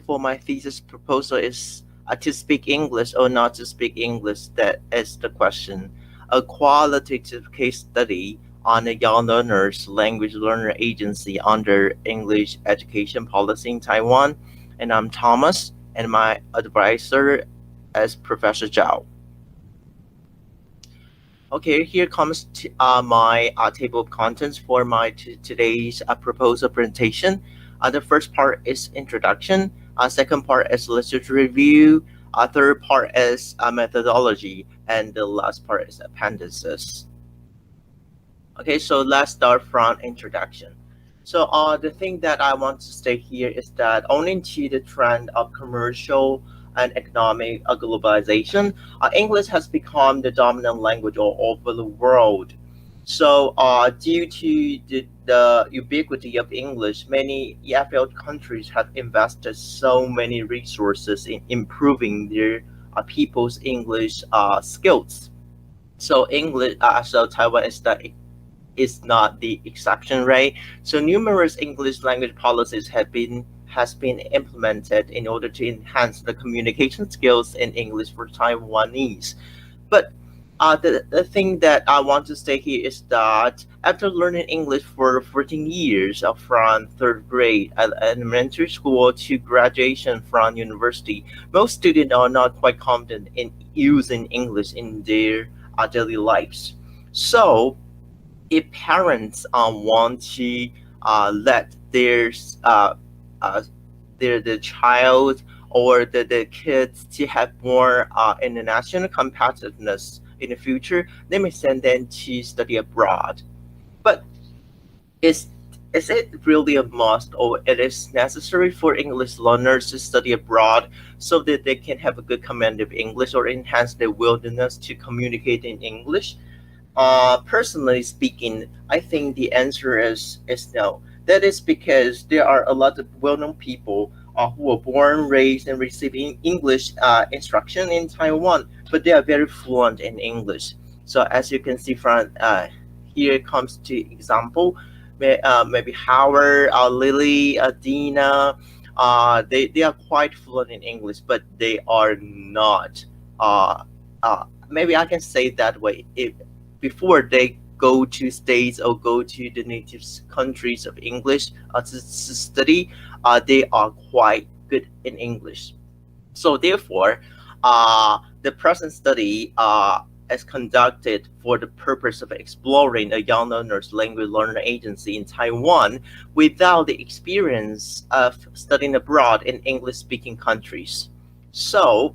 For my thesis proposal is to speak English or not to speak English. That is the question. A qualitative case study on a young learners language learner agency under English education policy in Taiwan. And I'm Thomas, and my advisor is Professor Zhao. Okay, here comes my table of contents for my today's proposal presentation. The first part is introduction. Second part is literature review. Third part is methodology, and the last part is appendices. Okay, so let's start from introduction. So the thing that I want to state here is that owing to the trend of commercial and economic globalization, English has become the dominant language all over the world. So due to the ubiquity of English, many EFL countries have invested so many resources in improving their people's English skills. So so Taiwan is not the exception, right? So numerous English language policies has been implemented in order to enhance the communication skills in English for Taiwanese. But the thing that I want to say here is that after learning English for 14 years from third grade at elementary school to graduation from university, most students are not quite confident in using English in their daily lives. So if parents want to let uh, uh, their child or the kids to have more international competitiveness in the future, they may send them to study abroad. But is is it really a must or it is necessary for English learners to study abroad so that they can have a good command of English or enhance their willingness to communicate in English? Personally speaking, I think the answer is no. That is because there are a lot of well-known people who were born, raised, and receiving English instruction in Taiwan, but they are very fluent in English. So as you can see from here comes to example, maybe Howard, Lily, Dina, they are quite fluent in English, but they are not. Maybe I can say that way. If before they go to states or go to the native countries of English to study, they are quite good in English. So therefore, the present study is conducted for the purpose of exploring a young learner's language learner agency in Taiwan without the experience of studying abroad in English-speaking countries. So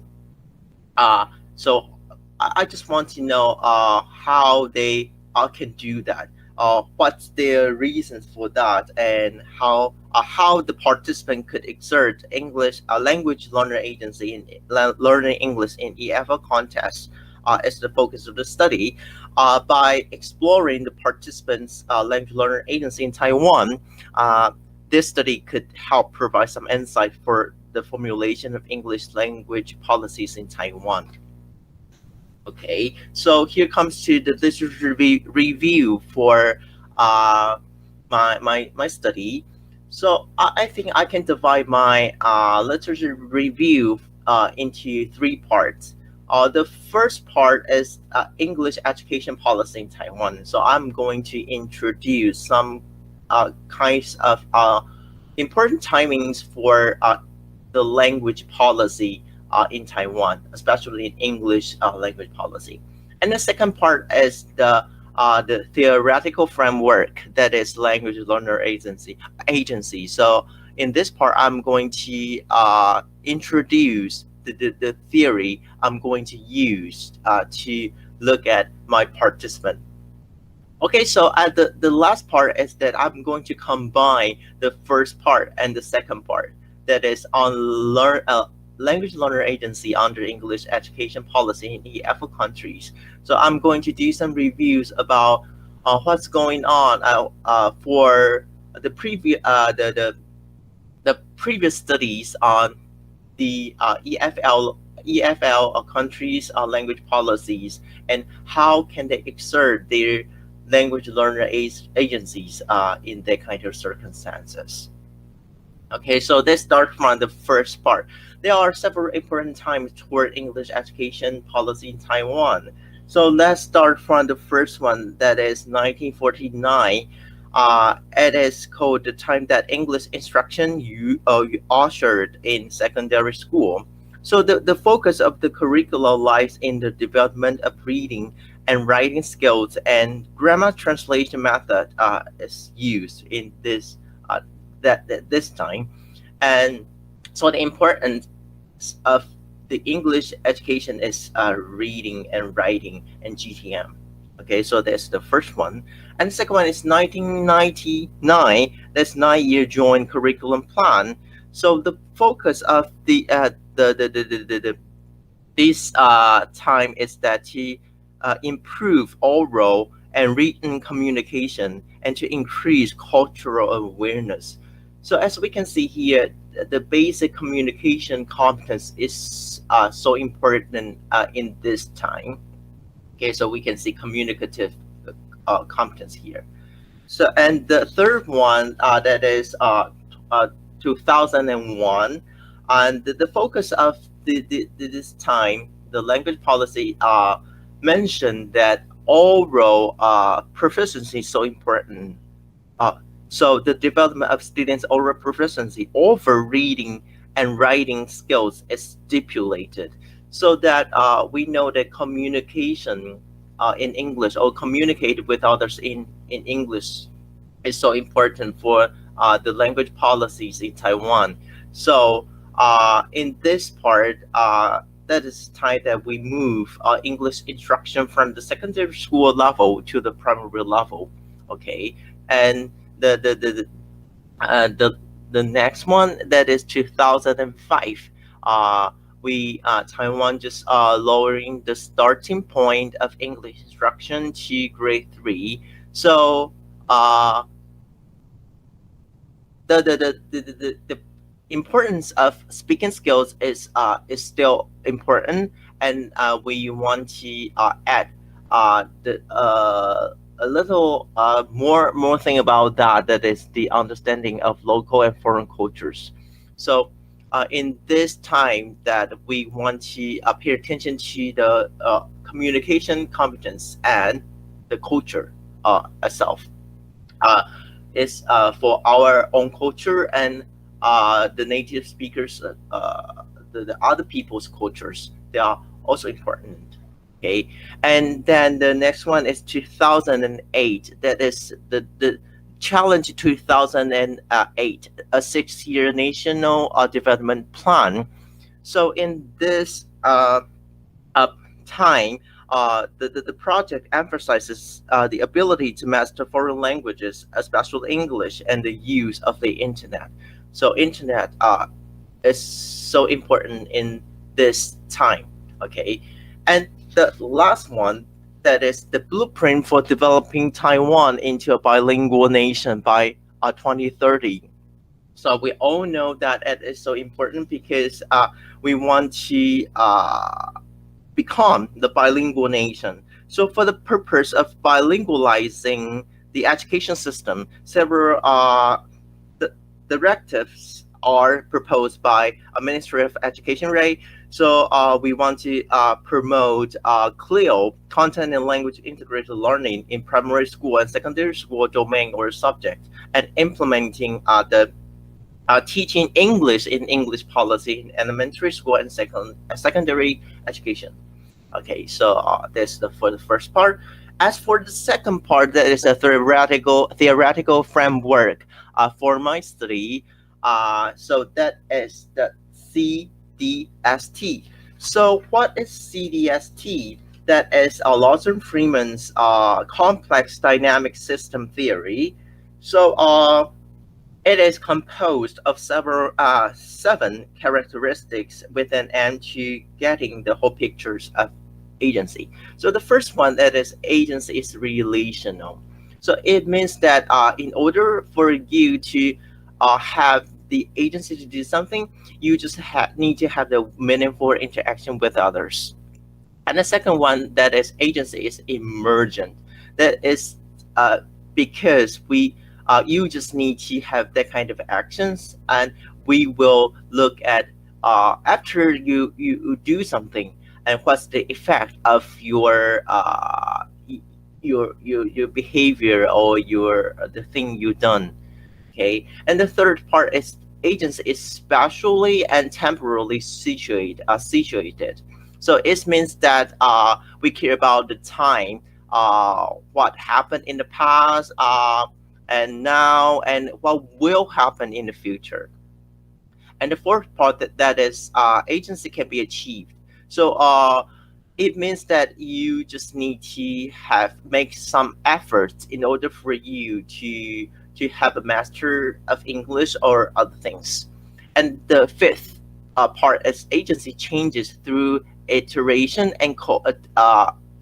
uh, so I just want to know how they can do that. What's their reasons for that, and how the participant could exert English language learner agency in learning English in EFL contests is the focus of the study. By exploring the participants' language learner agency in Taiwan, uh, this study could help provide some insight for the formulation of English language policies in Taiwan. Okay, so here comes to the literature review for uh, my study. So I think I can divide my literature review into three parts. The first part is English education policy in Taiwan. So I'm going to introduce some kinds of important timings for the language policy in Taiwan, especially in English language policy. And the second part is the theoretical framework that is language learner agency. So in this part, I'm going to introduce the theory I'm going to use to look at my participant. Okay, so the last part is that I'm going to combine the first part and the second part. That is on language learner agency under English education policy in EFL countries. So I'm going to do some reviews about what's going on for the previous studies on the EFL countries' language policies and how can they exert their language learner agencies in that kind of circumstances. Okay, so let's start from the first part. There are several important times toward English education policy in Taiwan. So let's start from the first one, that is 1949. It is called the time that English instruction you ushered in secondary school. So the focus of the curricula lies in the development of reading and writing skills, and grammar translation method is used in uh, this time. And so the importance of the English education is reading and writing and GTM. Okay, so that's the first one. And the second one is 1999. That's 9-year joint curriculum plan. So the focus of the this time is that he improve oral and written communication and to increase cultural awareness. So as we can see here, the basic communication competence is so important in this time. Okay, so we can see communicative competence here. So, and the third one, that is uh, 2001, and the focus of this time, the language policy mentioned that oral proficiency is so important. Uh, so the development of students' oral proficiency over reading and writing skills is stipulated, so that we know that communication in English, or communicate with others in English, is so important for the language policies in Taiwan. So in this part, that is time that we move English instruction from the secondary school level to the primary level. Okay, and the the the the, the next one, that is 2005. We Taiwan just lowering the starting point of English instruction to grade 3. So uh, the importance of speaking skills is still important, and we want to add the a little more thing about that, that is the understanding of local and foreign cultures. So in this time, that we want to pay attention to the communication competence and the culture itself. uh, is for our own culture, and the native speakers, the other people's cultures. They are also important. Okay, and then the next one is 2008. That is the challenge 2008, a 6-year national development plan. So in this uh, time, the project emphasizes the ability to master foreign languages, especially English, and the use of the internet. So internet is so important in this time. Okay, and the last one, that is the blueprint for developing Taiwan into a bilingual nation by 2030. So we all know that it is so important, because we want to become the bilingual nation. So, for the purpose of bilingualizing the education system, several directives are proposed by a Ministry of Education, right? So, we want to promote clear content and language integrated learning in primary school and secondary school domain or subject, and implementing the teaching English in English policy in elementary school and secondary education. Okay, so that's for the first part. As for the second part, that is a theoretical framework for my study. So that is the CDST. So what is CDST? That is Lawson Freeman's complex dynamic system theory. So it is composed of seven characteristics with an aim to getting the whole pictures of agency. So the first one, that is agency, is relational. So it means that in order for you to have the agency to do something, you just need to have the meaningful interaction with others. And the second one, that is agency, is emergent. That is because we you just need to have that kind of actions, and we will look at after you do something, and what's the effect of your behavior, or your the thing you done. Okay, and the third part is agency is spatially and temporally situated. So it means that we care about the time, what happened in the past, and now, and what will happen in the future. And the fourth part, that is agency can be achieved. So it means that you just need to have make some efforts in order for you to have a master of English or other things. And the fifth part is agency changes through iteration and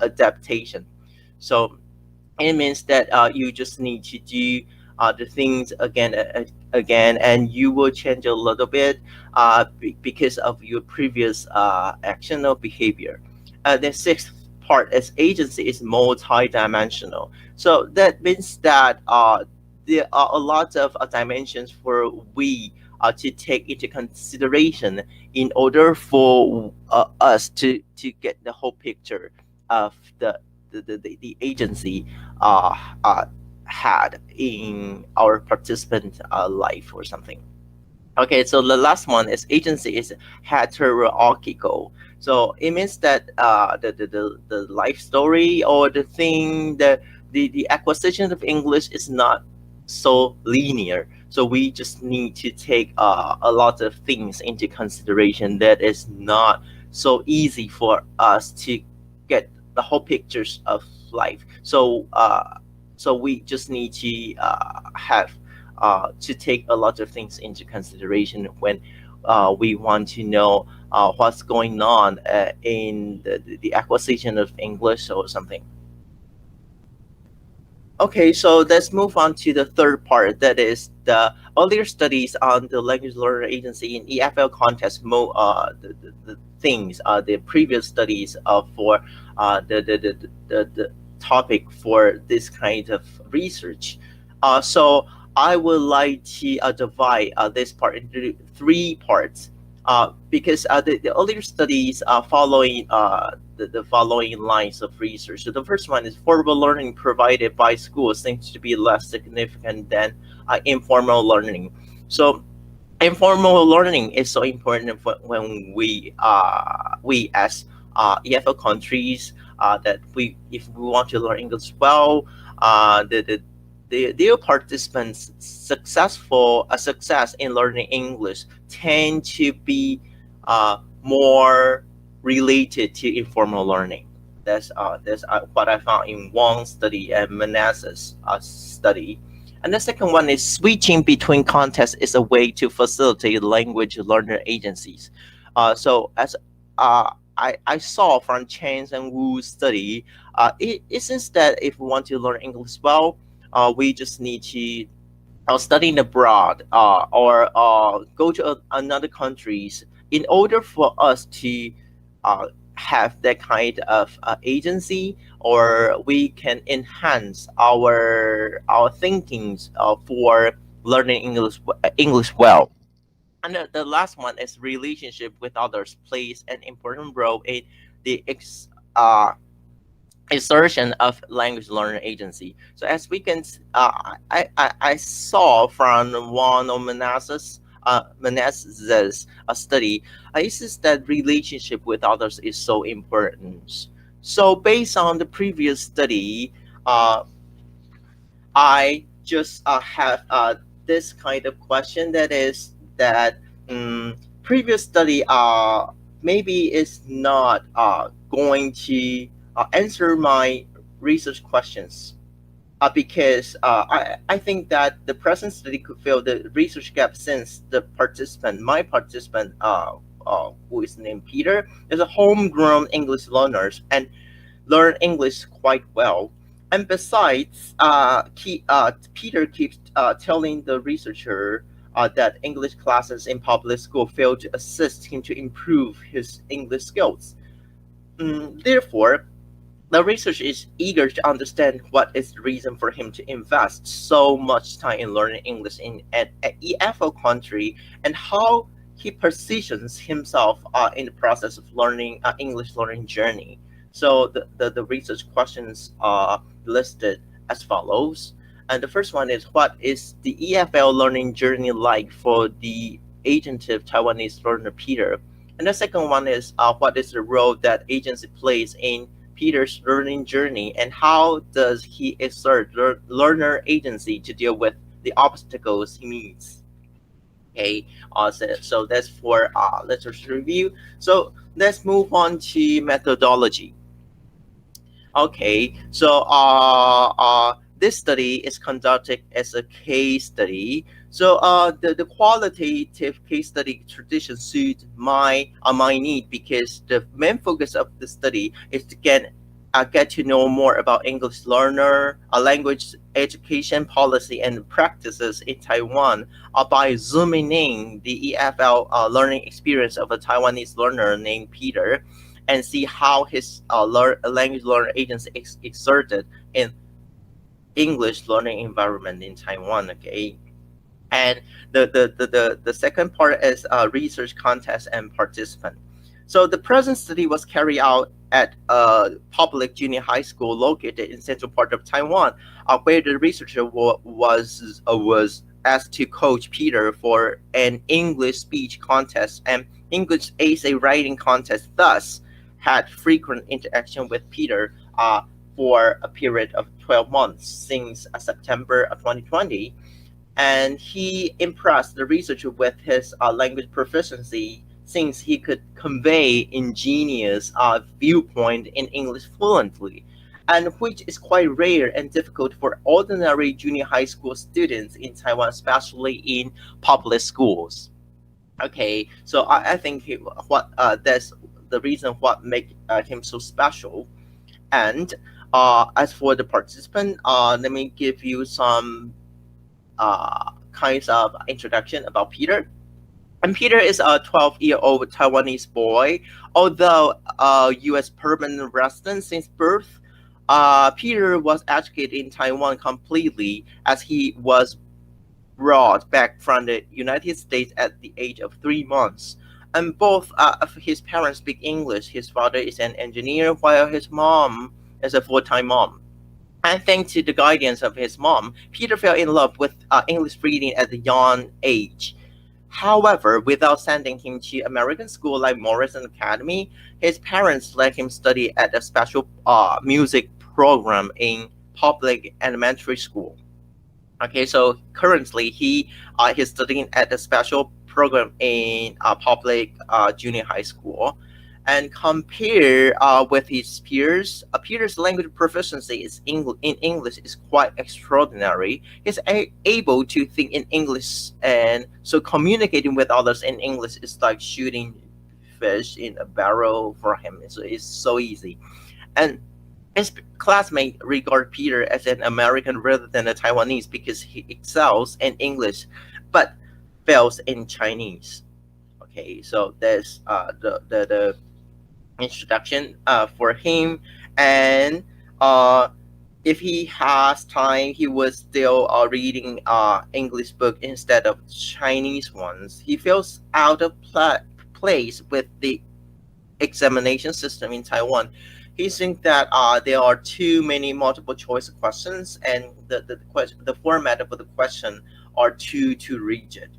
adaptation. So it means that you just need to do the things again, again, and you will change a little bit because of your previous action or behavior. The sixth part is agency is multi-dimensional. So that means that there are a lot of dimensions for we to take into consideration in order for us to get the whole picture of the agency uh, uh, had in our participant life or something. Okay, so the last one is agency is hierarchical. So it means that the life story, or the thing, the acquisition of English is not so linear. So we just need to take a lot of things into consideration that is not so easy for us to get the whole pictures of life. So we just need to have to take a lot of things into consideration when we want to know what's going on in the acquisition of English or something. Okay, so let's move on to the third part. That is the earlier studies on the language learner agency in EFL context. The things, the previous studies for the topic for this kind of research. So I would like to divide this part into three parts. Because the earlier studies following the following lines of research. So the first one is formal learning provided by schools seems to be less significant than informal learning. So informal learning is so important for when we as EFL countries that we if we want to learn English well, their participants successful a success in learning English tend to be more related to informal learning. That's what I found in one study and Manassas study. And the second one is switching between contexts is a way to facilitate language learner agencies. So as I saw from Chang's and Wu's study, it says that if we want to learn English well, we just need to studying abroad or go to another countries in order for us to have that kind of agency, or we can enhance our thinkings for learning English well. And the last one is relationship with others plays an important role in the assertion of language learner agency. So as we can, I saw from one of Manassas study, it says that relationship with others is so important. So based on the previous study, uh, I just have this kind of question, that is that previous study maybe is not going to answer my research questions, because I think that the present study could fill the research gap, since my participant, who is named Peter, is a homegrown English learner and learn English quite well. And besides, Peter keeps telling the researcher that English classes in public school fail to assist him to improve his English skills. Therefore, The researcher is eager to understand what is the reason for him to invest so much time in learning English in an EFL country, and how he positions himself in the process of learning English learning journey. So the research questions are listed as follows. And the first one is, what is the EFL learning journey like for the agentive Taiwanese learner Peter? And the second one is, what is the role that agency plays in Peter's learning journey, and how does he exert learner agency to deal with the obstacles he meets? Okay, so that's for literature review. So let's move on to methodology. Okay, so this study is conducted as a case study. So the qualitative case study tradition suits my need, because the main focus of the study is to get to know more about English learner, language education policy and practices in Taiwan, by zooming in the EFL learning experience of a Taiwanese learner named Peter, and see how his language learner agency exerted in English learning environment in Taiwan. Okay, and the second part is research contest and participant. So the present study was carried out at a public junior high school located in central part of Taiwan, where the researcher was asked to coach Peter for an English speech contest and English essay writing contest. Thus, had frequent interaction with Peter for a period of 12 months since September of 2020, and he impressed the researcher with his language proficiency, since he could convey ingenious viewpoint in English fluently, and which is quite rare and difficult for ordinary junior high school students in Taiwan, especially in public schools. Okay, so I think what that's the reason what make him so special. And as for the participant, let me give you some kinds of introduction about Peter. And Peter is a 12-year-old Taiwanese boy. Although a U.S. permanent resident since birth, Peter was educated in Taiwan completely, as he was brought back from the United States at the age of 3 months. And both of his parents speak English. His father is an engineer, while his mom is a full-time mom. And thanks to the guidance of his mom, Peter fell in love with English reading at a young age. However, without sending him to American school like Morrison Academy, his parents let him study at a special music program in public elementary school. Okay, so currently he's studying at a special program in public junior high school, and compare with his peers. Peter's language proficiency in English is quite extraordinary. He's able to think in English, and so communicating with others in English is like shooting fish in a barrel for him. So it's so easy, and his classmates regard Peter as an American rather than a Taiwanese, because he excels in English but fails in Chinese. Okay, so there's the introduction for him, and if he has time, he was still reading English book instead of Chinese ones. He feels out of place with the examination system in Taiwan. He thinks that there are too many multiple choice questions, and the format of the question are too rigid.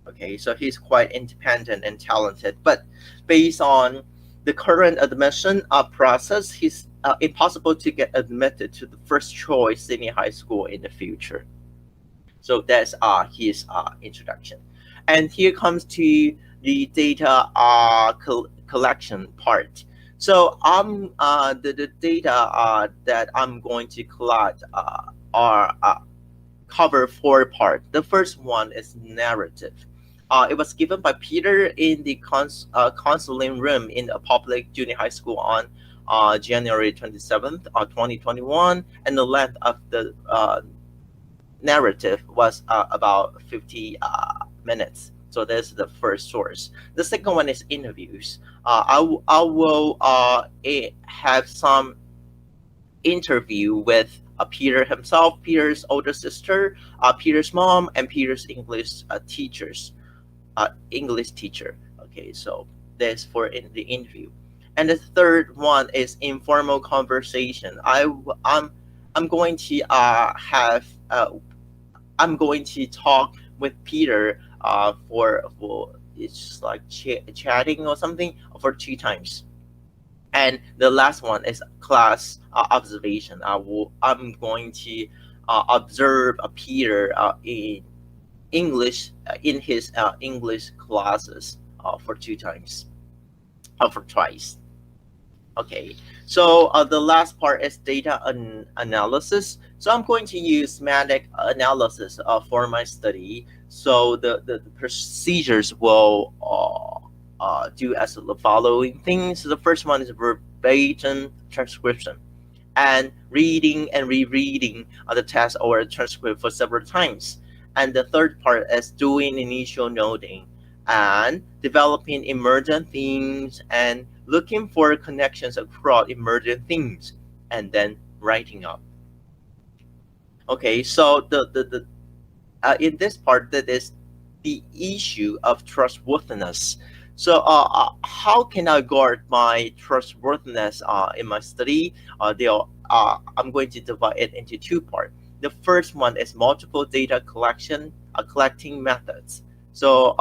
Okay, so he's quite independent and talented, but based on the current admission process, he's impossible to get admitted to the first choice senior high school in the future. So that's his introduction. And here comes to the data collection part. So the data that I'm going to collect are cover four parts. The first one is narrative. It was given by Peter in the counseling room in a public junior high school on January 27th, 2021, and the length of the narrative was about 50 minutes. So that's the first source. The second one is interviews. I will have some interview with Peter himself, Peter's older sister, Peter's mom, and Peter's English teacher. Okay, so that's for the interview. And the third one is informal conversation. I'm going to have I'm going to talk with Peter for it's just like chatting or something for 2 times. And the last one is class observation. I'm going to observe Peter in English in his English classes for 2 times, for twice. Okay, so the last part is data analysis. So I'm going to use semantic analysis for my study. So the procedures will do as the following things. So the first one is verbatim transcription and reading and rereading the text or transcript for several times. And the third part is doing initial noting and developing emergent themes and looking for connections across emergent themes and then writing up. Okay, so in this part, that is the issue of trustworthiness. So, how can I guard my trustworthiness in my study? I'm going to divide it into 2 parts. The first one is multiple data collecting methods. So,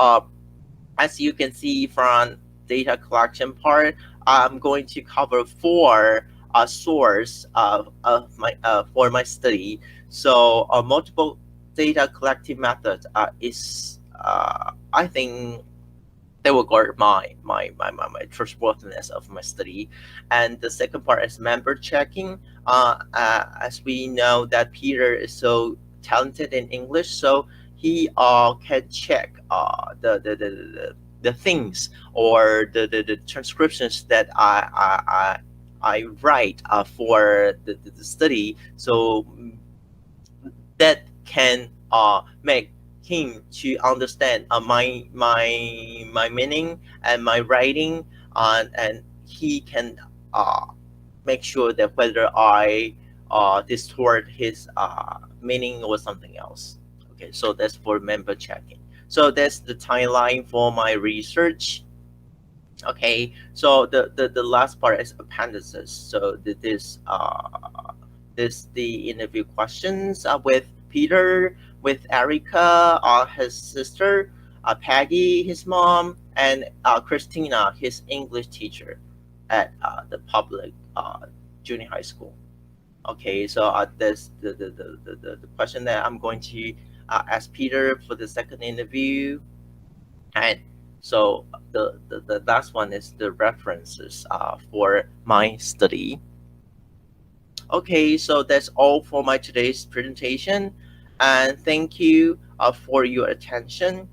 as you can see from data collection part, I'm going to cover 4 source of my for my study. So multiple data collecting method is I think they will guard my trustworthiness of my study. And the second part is member checking. As we know that Peter is so talented in English, so he can check the things or the transcriptions that I write for the study. So that can make him to understand my meaning and my writing, and he can uh, make sure that whether I distort his meaning or something else. Okay, so that's for member checking. So that's the timeline for my research. Okay, so the last part is appendices. So this the interview questions with Peter, with Erica, his sister, Peggy, his mom, and Christina, his English teacher at the public junior high school. Okay, so this the question that I'm going to ask Peter for the second interview. And so the last one is the references for my study. Okay, so that's all for my today's presentation. And thank you for your attention.